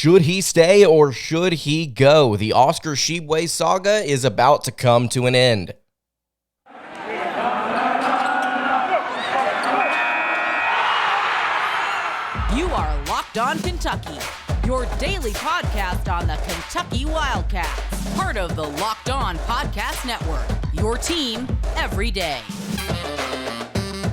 Should he stay or should he go? The Oscar Tshiebwe saga is about to come to an end. You are Locked On Kentucky, your daily podcast on the Kentucky Wildcats, part of the Locked On Podcast Network, your team every day.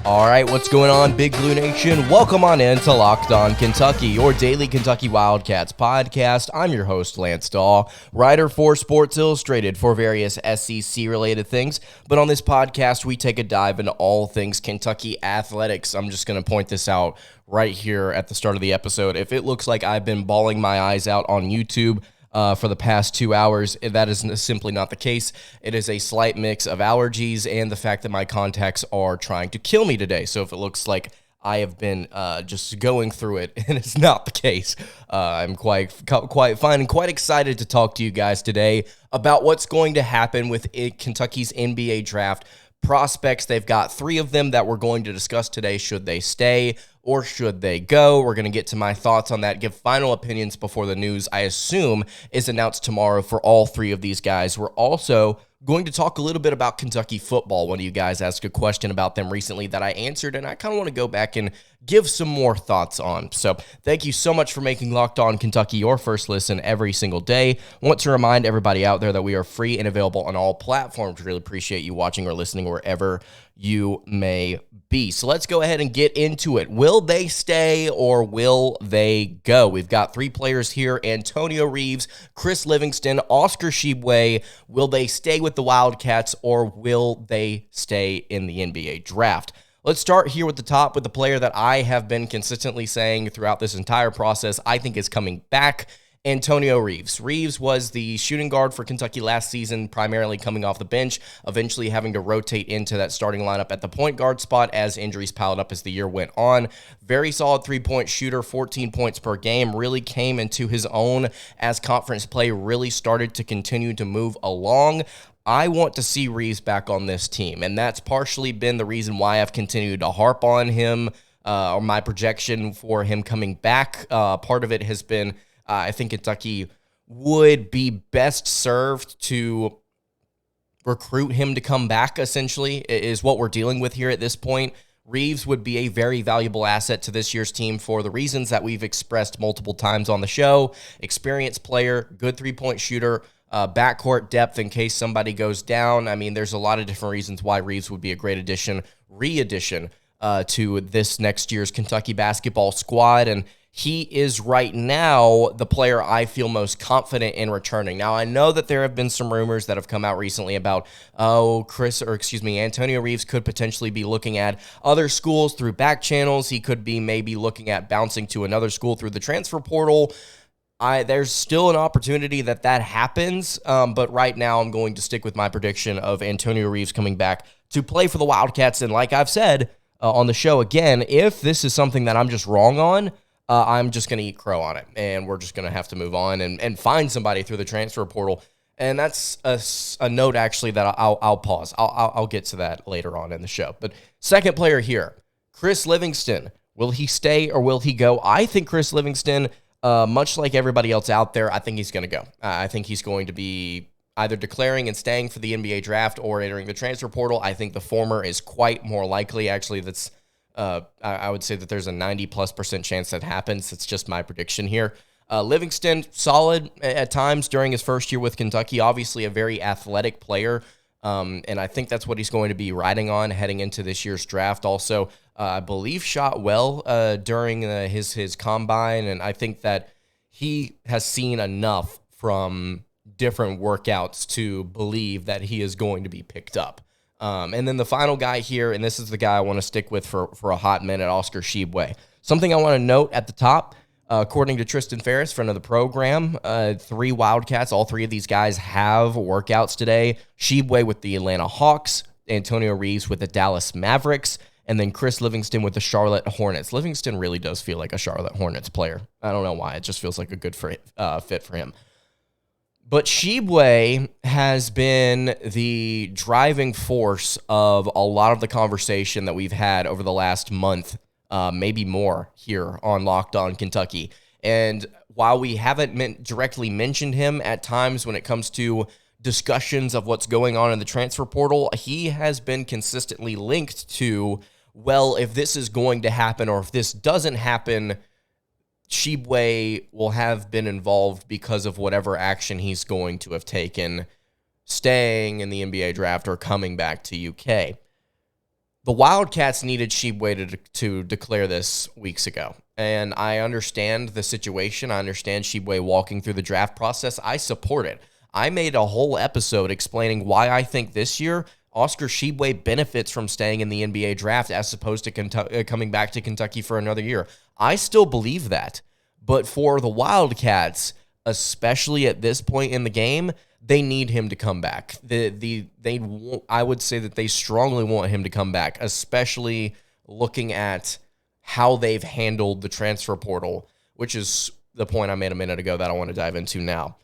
All right, what's going on, Big Blue Nation? Welcome on in to Locked On Kentucky, your daily Kentucky Wildcats podcast. I'm your host, Lance Dawe, writer for Sports Illustrated for various SEC-related things. But on this podcast, we take a dive into all things Kentucky athletics. I'm just going to point this out right here at the start of the episode. If it looks like I've been bawling my eyes out on YouTube for the past 2 hours, that is simply not the case. It is a slight mix of allergies and the fact that my contacts are trying to kill me today. So if it looks like I have been just going through it, and it's not the case, I'm quite fine and quite excited to talk to you guys today about what's going to happen with Kentucky's NBA draft prospects. They've got 3 of them that we're going to discuss today. Should they stay or should they go? We're going to get to my thoughts on that, give final opinions before the news, I assume, is announced tomorrow for all 3 of these guys. We're also going to talk a little bit about Kentucky football. One of you guys asked a question about them recently that I answered, and I kind of want to go back and give some more thoughts on. So thank you so much for making Locked On Kentucky your first listen every single day. I want to remind everybody out there that we are free and available on all platforms. Really appreciate you watching or listening wherever you may be. So let's go ahead and get into it. Will they stay or will they go? We've got 3 players here: Antonio Reeves, Chris Livingston, Oscar Tshiebwe. Will they stay with the Wildcats or will they stay in the NBA draft? Let's start here with the top with the player that I have been consistently saying throughout this entire process I think is coming back: Antonio Reeves. Reeves was the shooting guard for Kentucky last season, primarily coming off the bench, eventually having to rotate into that starting lineup at the point guard spot as injuries piled up as the year went on. Very solid three-point shooter, 14 points per game, really came into his own as conference play really started to continue to move along. I want to see Reeves back on this team, and that's partially been the reason why I've continued to harp on him, or my projection for him coming back. Part of it has been I think Kentucky would be best served to recruit him to come back, essentially, is what we're dealing with here at this point. Reeves would be a very valuable asset to this year's team for the reasons that we've expressed multiple times on the show. Experienced player, good three-point shooter, backcourt depth in case somebody goes down. I mean, there's a lot of different reasons why Reeves would be a great re-addition to this next year's Kentucky basketball squad, and he is right now the player I feel most confident in returning. Now, I know that there have been some rumors that have come out recently about, Antonio Reeves could potentially be looking at other schools through back channels. He could be maybe looking at bouncing to another school through the transfer portal. There's still an opportunity that happens, but right now I'm going to stick with my prediction of Antonio Reeves coming back to play for the Wildcats. And like I've said on the show again, if this is something that I'm just wrong on, I'm just going to eat crow on it, and we're just going to have to move on and find somebody through the transfer portal. And that's a note, actually, that I'll pause. I'll get to that later on in the show. But second player here, Chris Livingston. Will he stay or will he go? I think Chris Livingston, much like everybody else out there, I think he's going to go. I think he's going to be either declaring and staying for the NBA draft or entering the transfer portal. I think the former is quite more likely. Actually, that's I would say that there's a 90+% chance that happens. It's just my prediction here. Livingston, solid at times during his first year with Kentucky. Obviously a very athletic player, and I think that's what he's going to be riding on heading into this year's draft. Also, I believe shot well during his combine, and I think that he has seen enough from different workouts to believe that he is going to be picked up. And then the final guy here, and this is the guy I want to stick with for a hot minute, Oscar Tshiebwe. Something I want to note at the top, according to Tristan Ferris, friend of the program, 3 Wildcats, all 3 of these guys have workouts today. Tshiebwe with the Atlanta Hawks, Antonio Reeves with the Dallas Mavericks, and then Chris Livingston with the Charlotte Hornets. Livingston really does feel like a Charlotte Hornets player. I don't know why. It just feels like a good fit for him. But Tshiebwe has been the driving force of a lot of the conversation that we've had over the last month, maybe more, here on Locked On Kentucky. And while we haven't directly mentioned him at times when it comes to discussions of what's going on in the transfer portal, he has been consistently linked to, well, if this is going to happen or if this doesn't happen, Tshiebwe will have been involved because of whatever action he's going to have taken, staying in the NBA draft or coming back to UK. The Wildcats needed Tshiebwe to declare this weeks ago. And I understand the situation. I understand Tshiebwe walking through the draft process. I support it. I made a whole episode explaining why I think this year Oscar Tshiebwe benefits from staying in the NBA draft as opposed to coming back to Kentucky for another year. I still believe that. But for the Wildcats, especially at this point in the game, they need him to come back. I would say that they strongly want him to come back, especially looking at how they've handled the transfer portal, which is the point I made a minute ago that I want to dive into now.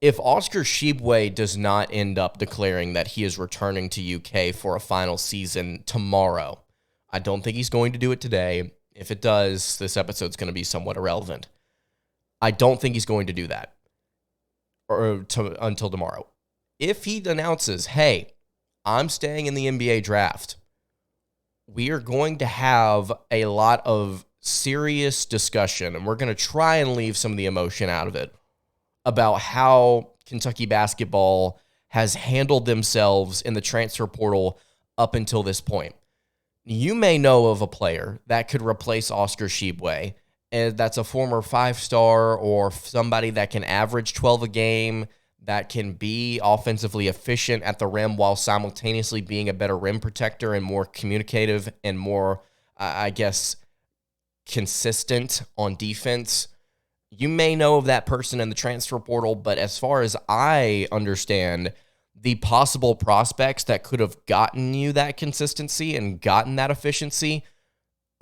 If Oscar Tshiebwe does not end up declaring that he is returning to UK for a final season tomorrow, I don't think he's going to do it today. If it does, this episode's going to be somewhat irrelevant. I don't think he's going to do that until tomorrow. If he announces, hey, I'm staying in the NBA draft, we are going to have a lot of serious discussion, and we're going to try and leave some of the emotion out of it, about how Kentucky basketball has handled themselves in the transfer portal up until this point. You may know of a player that could replace Oscar Tshiebwe, and that's a former 5-star or somebody that can average 12 a game, that can be offensively efficient at the rim while simultaneously being a better rim protector and more communicative and more, consistent on defense. You may know of that person in the transfer portal, but as far as I understand, the possible prospects that could have gotten you that consistency and gotten that efficiency,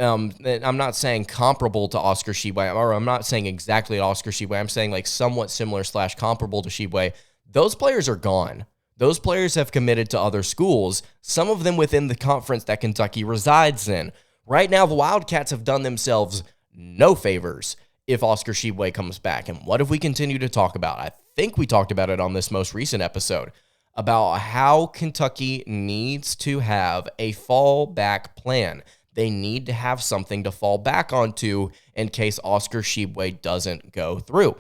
I'm not saying comparable to Oscar Tshiebwe, or I'm not saying exactly Oscar Tshiebwe. I'm saying like somewhat similar / comparable to Tshiebwe. Those players are gone. Those players have committed to other schools, some of them within the conference that Kentucky resides in. Right now, the Wildcats have done themselves no favors if Oscar Tshiebwe comes back. And what have we continued to talk about? I think we talked about it on this most recent episode, about how Kentucky needs to have a fallback plan. They need to have something to fall back onto in case Oscar Tshiebwe doesn't go through.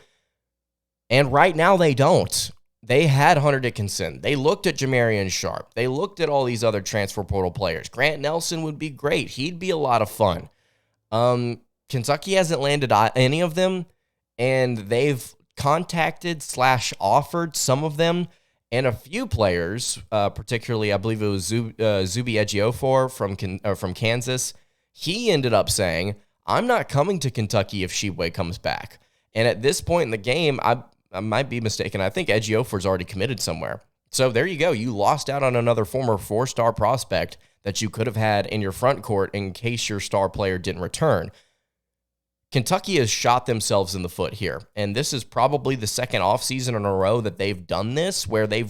And right now they don't. They had Hunter Dickinson. They looked at Jamarian Sharp. They looked at all these other transfer portal players. Grant Nelson would be great. He'd be a lot of fun. Kentucky hasn't landed any of them, and they've contacted / offered some of them, and a few players, particularly I believe it was Zuby Ejiofor from Kansas. He ended up saying, I'm not coming to Kentucky if Tshiebwe comes back. And at this point in the game, I might be mistaken. I think Ejiofor's already committed somewhere. So there you go. You lost out on another former 4-star prospect that you could have had in your front court in case your star player didn't return. Kentucky has shot themselves in the foot here, and this is probably the second offseason in a row that they've done this, where they've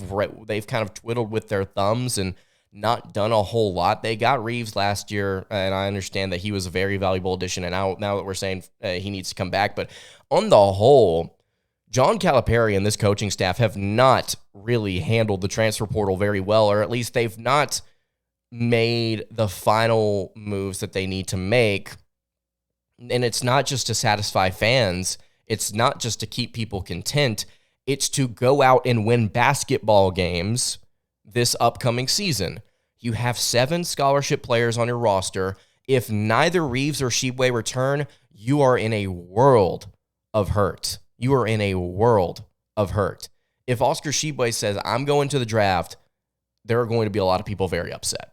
kind of twiddled with their thumbs and not done a whole lot. They got Reeves last year, and I understand that he was a very valuable addition, and now that we're saying he needs to come back. But on the whole, John Calipari and this coaching staff have not really handled the transfer portal very well, or at least they've not made the final moves that they need to make. And it's not just to satisfy fans. It's not just to keep people content. It's to go out and win basketball games this upcoming season. You have 7 scholarship players on your roster. If neither Reeves or Tshiebwe return, you are in a world of hurt. You are in a world of hurt. If Oscar Tshiebwe says, I'm going to the draft, there are going to be a lot of people very upset.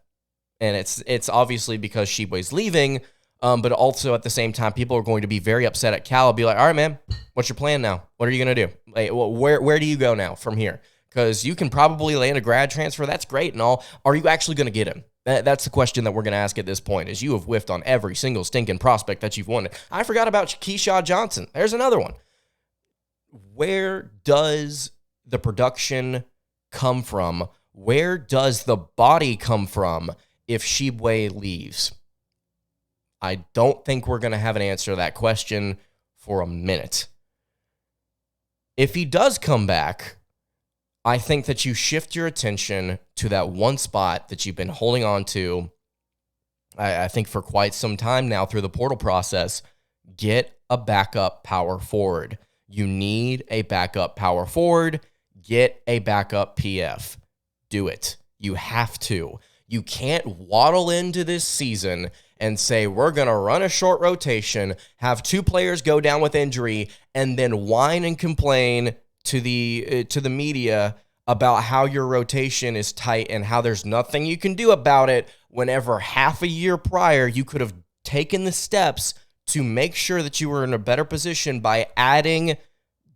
And it's obviously because Tshiebwe's leaving, but also at the same time, people are going to be very upset at Cal. Be like, all right, man, what's your plan now? What are you going to do? Like, where do you go now from here? Because you can probably land a grad transfer. That's great and all. Are you actually going to get him? That's the question that we're going to ask at this point, is you have whiffed on every single stinking prospect that you've wanted. I forgot about Keyshawn Johnson. There's another one. Where does the production come from? Where does the body come from if Tshiebwe leaves? I don't think we're going to have an answer to that question for a minute. If he does come back, I think that you shift your attention to that one spot that you've been holding on to, I think, for quite some time now through the portal process. Get a backup power forward. You need a backup power forward. Get a backup PF. Do it. You have to. You can't waddle into this season and say, we're going to run a short rotation, have 2 players go down with injury, and then whine and complain to the media about how your rotation is tight and how there's nothing you can do about it, whenever half a year prior you could have taken the steps to make sure that you were in a better position by adding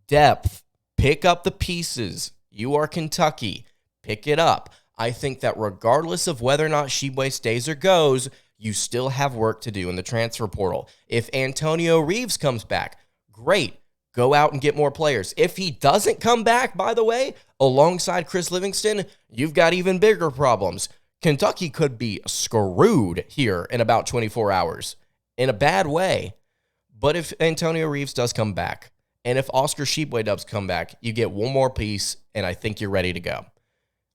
depth. Pick up the pieces. You are Kentucky. Pick it up. I think that regardless of whether or not Tshiebwe stays or goes, you still have work to do in the transfer portal. If Antonio Reeves comes back, great. Go out and get more players. If he doesn't come back, by the way, alongside Chris Livingston, you've got even bigger problems. Kentucky could be screwed here in about 24 hours in a bad way. But if Antonio Reeves does come back, and if Oscar Tshiebwe does come back, you get one more piece, and I think you're ready to go.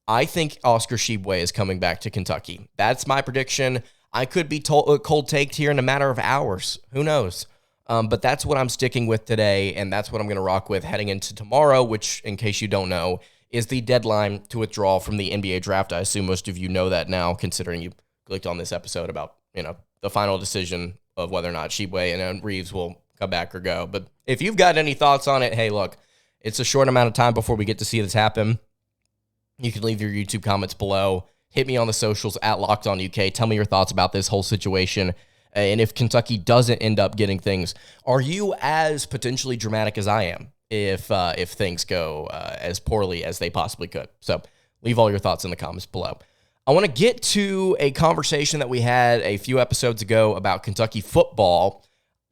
I think Oscar Tshiebwe is coming back to Kentucky. That's my prediction. I could be cold-taked here in a matter of hours. Who knows? But that's what I'm sticking with today, and that's what I'm going to rock with heading into tomorrow, which, in case you don't know, is the deadline to withdraw from the NBA draft. I assume most of you know that now, considering you clicked on this episode about, the final decision of whether or not Tshiebwe and Reeves will come back or go. But if you've got any thoughts on it, hey, look, it's a short amount of time before we get to see this happen. You can leave your YouTube comments below. Hit me on the socials at LockedOnUK. Tell me your thoughts about this whole situation. And if Kentucky doesn't end up getting things, are you as potentially dramatic as I am if things go as poorly as they possibly could? So leave all your thoughts in the comments below. I want to get to a conversation that we had a few episodes ago about Kentucky football,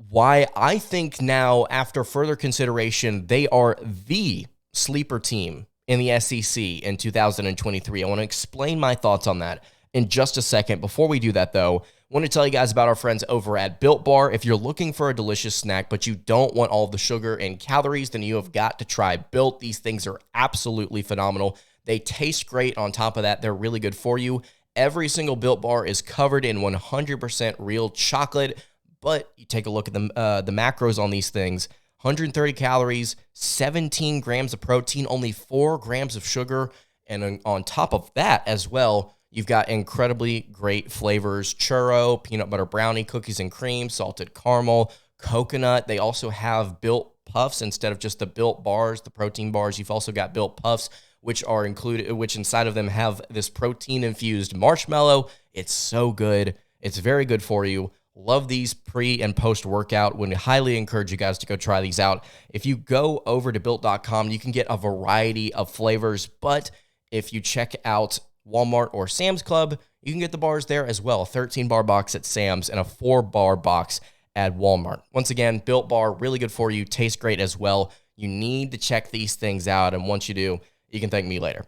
why I think now, after further consideration, they are the sleeper team in the SEC in 2023. I want to explain my thoughts on that in just a second. Before we do that, though, I want to tell you guys about our friends over at Built Bar. If you're looking for a delicious snack, but you don't want all the sugar and calories, then you have got to try Built. These things are absolutely phenomenal. They taste great. On top of that, they're really good for you. Every single Built Bar is covered in 100% real chocolate, but you take a look at the macros on these things. 130 calories, 17 grams of protein, only 4 grams of sugar, and on top of that as well, you've got incredibly great flavors: churro, peanut butter brownie, cookies and cream, salted caramel, coconut. They also have Built Puffs instead of just the Built Bars, the protein bars. You've also got Built Puffs, which are included, which inside of them have this protein-infused marshmallow. It's so good. It's very good for you. Love these pre and post workout. Would highly encourage you guys to go try these out. If you go over to built.com, you can get a variety of flavors, but if you check out Walmart or Sam's Club, you can get the bars there as well. A 13-bar box at Sam's and a 4-bar box at Walmart. Once again, Built Bar, really good for you. Tastes great as well. You need to check these things out, and once you do, you can thank me later.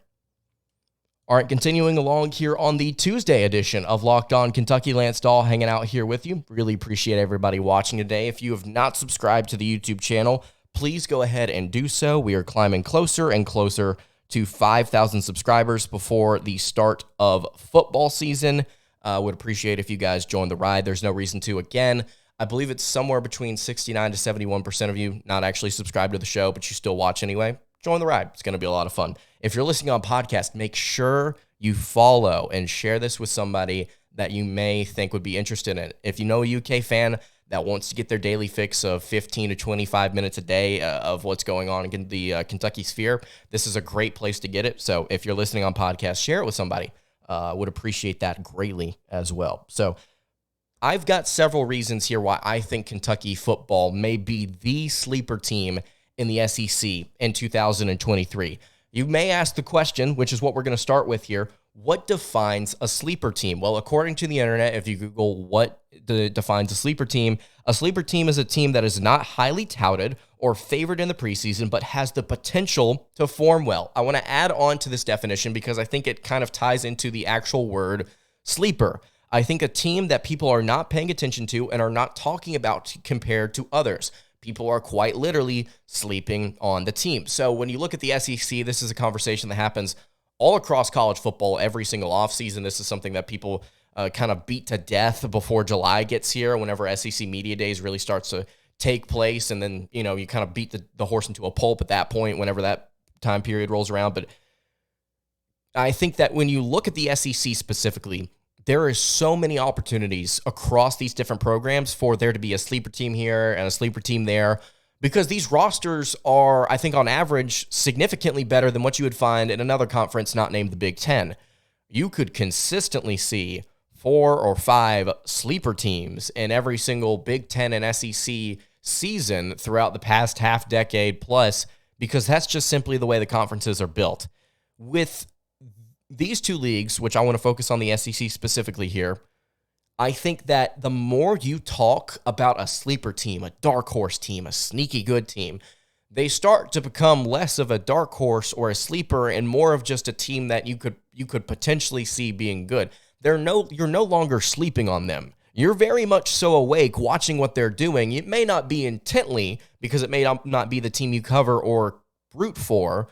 All right, continuing along here on the Tuesday edition of Locked On Kentucky, Lance Dawe hanging out here with you. Really appreciate everybody watching today. If you have not subscribed to the YouTube channel, please go ahead and do so. We are climbing closer and closer to 5,000 subscribers before the start of football season. Would appreciate if you guys join the ride. There's no reason to. Again, I believe it's somewhere between 69 to 71% of you not actually subscribe to the show, but you still watch anyway. Join the ride. It's going to be a lot of fun. If you're listening on podcast, make sure you follow and share this with somebody that you may think would be interested in it. If you know a UK fan that wants to get their daily fix of 15 to 25 minutes a day of what's going on in the Kentucky sphere, this is a great place to get it. So if you're listening on podcast, share it with somebody. Would appreciate that greatly as well. So I've got several reasons here why I think Kentucky football may be the sleeper team in the SEC in 2023. You may ask the question, which is what we're going to start with here, what defines a sleeper team? Well, according to the internet, if you Google what defines a sleeper team is a team that is not highly touted or favored in the preseason, but has the potential to form well. I want to add on to this definition because I think it kind of ties into the actual word sleeper. I think a team that people are not paying attention to and are not talking about compared to others. people are quite literally sleeping on the team. So when you look at the SEC, this is a conversation that happens all across college football every single offseason. This is something that people kind of beat to death before July gets here, whenever SEC Media Days really starts to take place. And then, you know, you kind of beat the horse into a pulp at that point whenever that time period rolls around. But I think that when you look at the SEC specifically, there is so many opportunities across these different programs for there to be a sleeper team here and a sleeper team there, because these rosters are, I think on average, significantly better than what you would find in another conference not named the Big Ten. You could consistently see 4 or 5 sleeper teams in every single Big Ten and SEC season throughout the past half decade plus, because that's just simply the way the conferences are built. With these two leagues, which I want to focus on the SEC specifically here, I think that the more you talk about a sleeper team, a dark horse team, a sneaky good team, they start to become less of a dark horse or a sleeper and more of just a team that you could potentially see being good. You're no longer sleeping on them. You're very much so awake watching what they're doing. It may not be intently, because it may not be the team you cover or root for,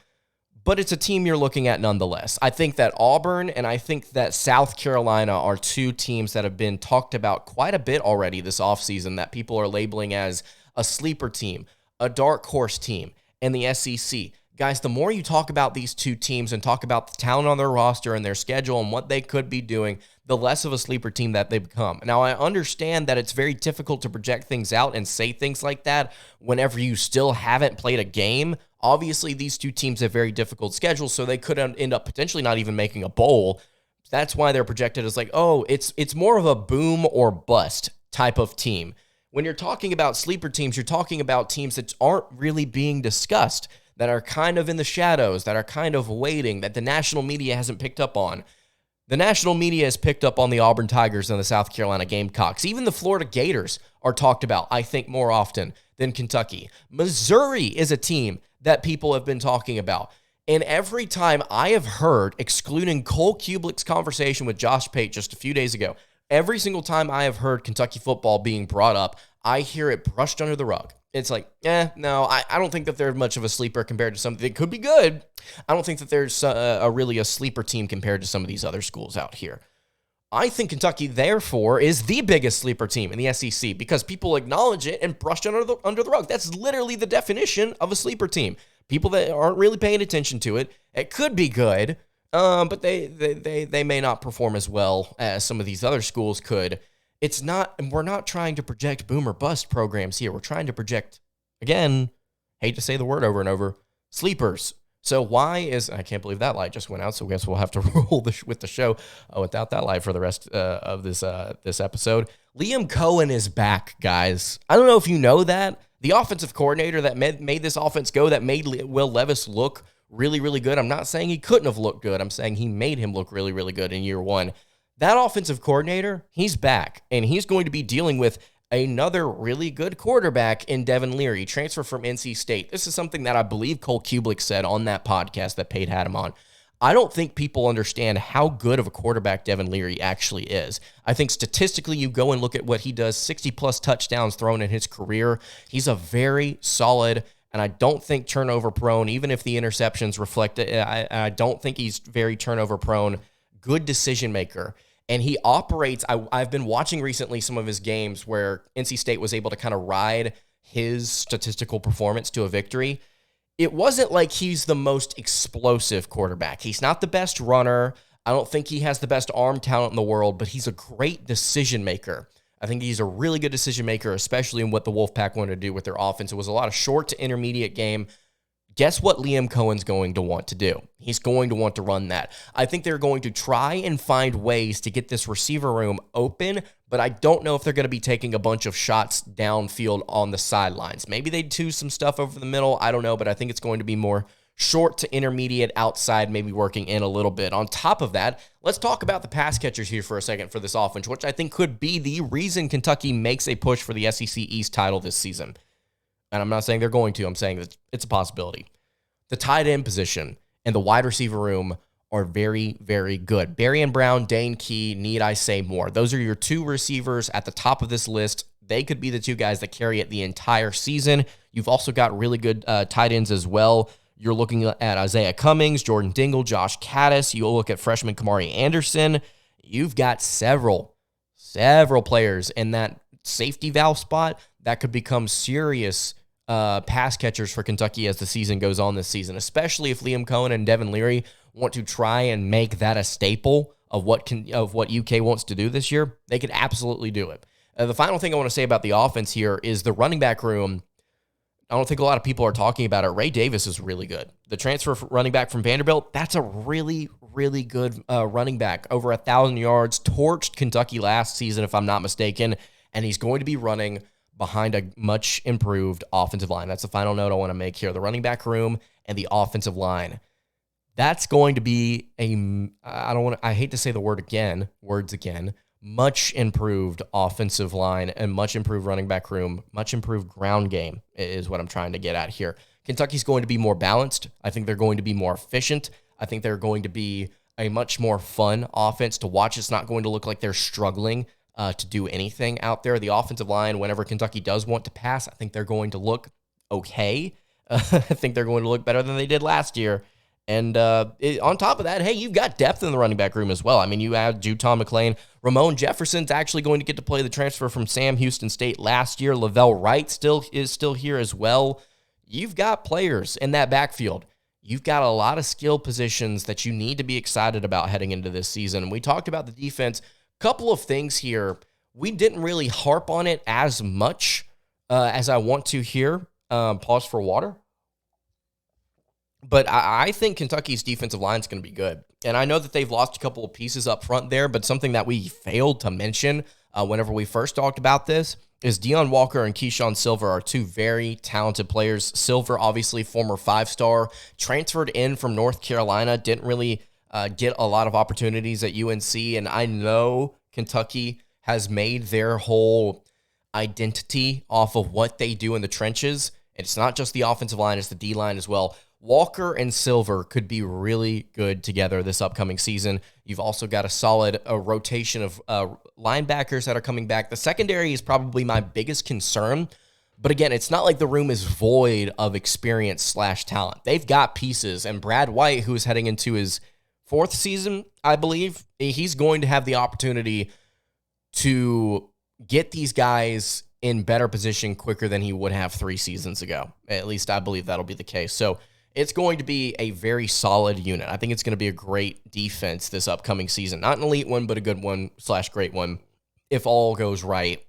but it's a team you're looking at nonetheless. I think that Auburn and I think that South Carolina are two teams that have been talked about quite a bit already this offseason that people are labeling as a sleeper team, a dark horse team, and the SEC. Guys, the more you talk about these two teams and talk about the talent on their roster and their schedule and what they could be doing, the less of a sleeper team that they become. Now, I understand that it's very difficult to project things out and say things like that whenever you still haven't played a game. Obviously, these two teams have very difficult schedules, so they could end up potentially not even making a bowl. That's why they're projected as like, oh, it's more of a boom or bust type of team. When you're talking about sleeper teams, you're talking about teams that aren't really being discussed, that are kind of in the shadows, that are kind of waiting, that the national media hasn't picked up on. The national media has picked up on the Auburn Tigers and the South Carolina Gamecocks. Even the Florida Gators are talked about, I think, more often than Kentucky. Missouri is a team that people have been talking about. And every time I have heard, excluding Cole Kubelik's conversation with Josh Pate just a few days ago, every single time I have heard Kentucky football being brought up, I hear it brushed under the rug. It's like, no, I don't think that they're much of a sleeper compared to something that could be good. I don't think that there's really a sleeper team compared to some of these other schools out here. I think Kentucky, therefore, is the biggest sleeper team in the SEC because people acknowledge it and brush it under the rug. That's literally the definition of a sleeper team. People that aren't really paying attention to it. It could be good, but they may not perform as well as some of these other schools could. We're not trying to project boom or bust programs here. We're trying to project, again, hate to say the word over and over, sleepers. So I can't believe that light just went out, so I guess we'll have to roll with the show without that light for the rest of this episode. Liam Cohen is back, guys. I don't know if you know that. The offensive coordinator that made this offense go, that made Will Levis look really, really good. I'm not saying he couldn't have looked good. I'm saying he made him look really, really good in year one. That offensive coordinator, he's back, and he's going to be dealing with another really good quarterback in Devin Leary, transfer from NC State. This is something that I believe Cole Kubelik said on that podcast that Pate had him on. I don't think people understand how good of a quarterback Devin Leary actually is. I think statistically, you go and look at what he does, 60-plus touchdowns thrown in his career. He's a very solid, and I don't think turnover-prone, even if the interceptions reflect it. I don't think he's very turnover-prone, good decision-maker. And he operates, I've been watching recently some of his games where NC State was able to kind of ride his statistical performance to a victory. It wasn't like he's the most explosive quarterback. He's not the best runner. I don't think he has the best arm talent in the world, but he's a great decision maker. I think he's a really good decision maker, especially in what the Wolfpack wanted to do with their offense. It was a lot of short to intermediate game. Guess what Liam Cohen's going to want to do? He's going to want to run that. I think they're going to try and find ways to get this receiver room open, but I don't know if they're going to be taking a bunch of shots downfield on the sidelines. Maybe they do some stuff over the middle. I don't know, but I think it's going to be more short to intermediate outside, maybe working in a little bit. On top of that, let's talk about the pass catchers here for a second for this offense, which I think could be the reason Kentucky makes a push for the SEC East title this season. And I'm not saying they're going to. I'm saying that it's a possibility. The tight end position and the wide receiver room are very, very good. Berrien Brown, Dane Key, need I say more? Those are your two receivers at the top of this list they could be the two guys that carry it the entire season. You've also got really good tight ends as well. You're looking at Isaiah Cummings, Jordan Dingle, Josh Caddis. You look at freshman Kamari Anderson. You've got several players in that safety valve spot that could become serious pass catchers for Kentucky as the season goes on this season, especially if Liam Cohen and Devin Leary want to try and make that a staple of what UK wants to do this year. They could absolutely do it. The final thing I want to say about the offense here is the running back room. I don't think a lot of people are talking about it. Ray Davis is really good. The transfer running back from Vanderbilt, that's a really, really good running back. Over 1,000 yards, torched Kentucky last season, if I'm not mistaken, and he's going to be running behind a much improved offensive line. That's the final note I want to make here. The running back room and the offensive line. That's going to be I hate to say the words again, much improved offensive line and much improved running back room, much improved ground game is what I'm trying to get at here. Kentucky's going to be more balanced. I think they're going to be more efficient. I think they're going to be a much more fun offense to watch. It's not going to look like they're struggling to do anything out there. The offensive line, whenever Kentucky does want to pass, I think they're going to look okay. I think they're going to look better than they did last year. And on top of that, hey, you've got depth in the running back room as well. I mean, you add Juton McClain. Ramon Jefferson's actually going to get to play the transfer from Sam Houston State last year. Lavelle Wright is still here as well. You've got players in that backfield. You've got a lot of skill positions that you need to be excited about heading into this season. We talked about the defense. Couple of things here. We didn't really harp on it as much as I want to here. Pause for water. But I think Kentucky's defensive line is going to be good. And I know that they've lost a couple of pieces up front there, but something that we failed to mention whenever we first talked about this is Deion Walker and Keyshawn Silver are two very talented players. Silver, obviously, former 5-star, transferred in from North Carolina, didn't really get a lot of opportunities at UNC. And I know Kentucky has made their whole identity off of what they do in the trenches. It's not just the offensive line, it's the D-line as well. Walker and Silver could be really good together this upcoming season. You've also got a solid rotation of linebackers that are coming back. The secondary is probably my biggest concern. But again, it's not like the room is void of experience/talent. They've got pieces. And Brad White, who is heading into his 4th season, I believe, he's going to have the opportunity to get these guys in better position quicker than he would have 3 seasons ago. At least I believe that'll be the case. So it's going to be a very solid unit. I think it's going to be a great defense this upcoming season. Not an elite one, but a good one/great one if all goes right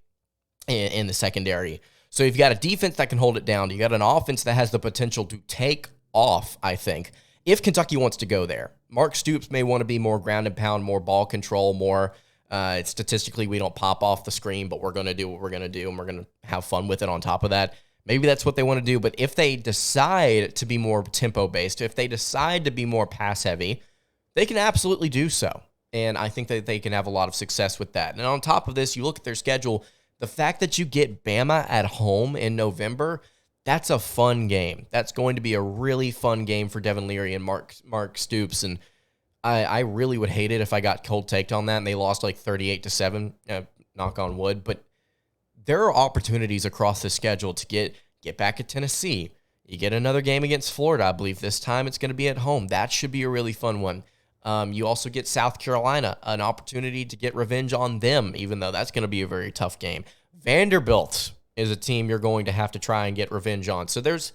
in the secondary. So you've got a defense that can hold it down. You got an offense that has the potential to take off, I think, if Kentucky wants to go there. Mark Stoops may want to be more ground and pound, more ball control, more statistically we don't pop off the screen, but we're going to do what we're going to do, and we're going to have fun with it on top of that. Maybe that's what they want to do, but if they decide to be more tempo-based, if they decide to be more pass-heavy, they can absolutely do so. And I think that they can have a lot of success with that. And on top of this, you look at their schedule, the fact that you get Bama at home in November, that's a fun game. That's going to be a really fun game for Devin Leary and Mark Stoops. And I really would hate it if I got cold taked on that and they lost like 38-7, knock on wood. But there are opportunities across the schedule to get back at Tennessee. You get another game against Florida, I believe. This time it's going to be at home. That should be a really fun one. You also get South Carolina, an opportunity to get revenge on them, even though that's going to be a very tough game. Vanderbilt is a team you're going to have to try and get revenge on. So there's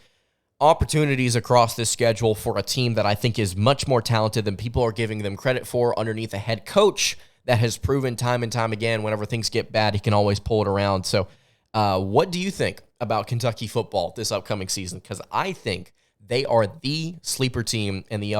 opportunities across this schedule for a team that I think is much more talented than people are giving them credit for underneath a head coach that has proven time and time again, whenever things get bad, he can always pull it around. So what do you think about Kentucky football this upcoming season? Because I think they are the sleeper team in the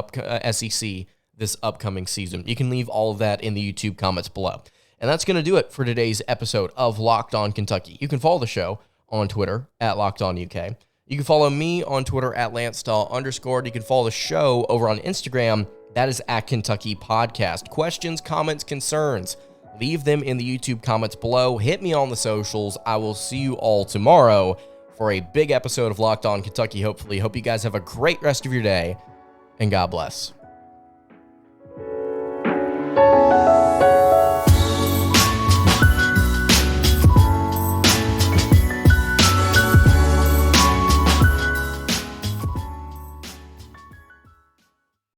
SEC this upcoming season. You can leave all of that in the YouTube comments below. And that's going to do it for today's episode of Locked On Kentucky. You can follow the show on Twitter at Locked On UK. You can follow me on Twitter at @LanceDawe_. You can follow the show over on Instagram. That is at Kentucky Podcast. Questions, comments, concerns, leave them in the YouTube comments below. Hit me on the socials. I will see you all tomorrow for a big episode of Locked On Kentucky, hopefully. Hope you guys have a great rest of your day, and God bless.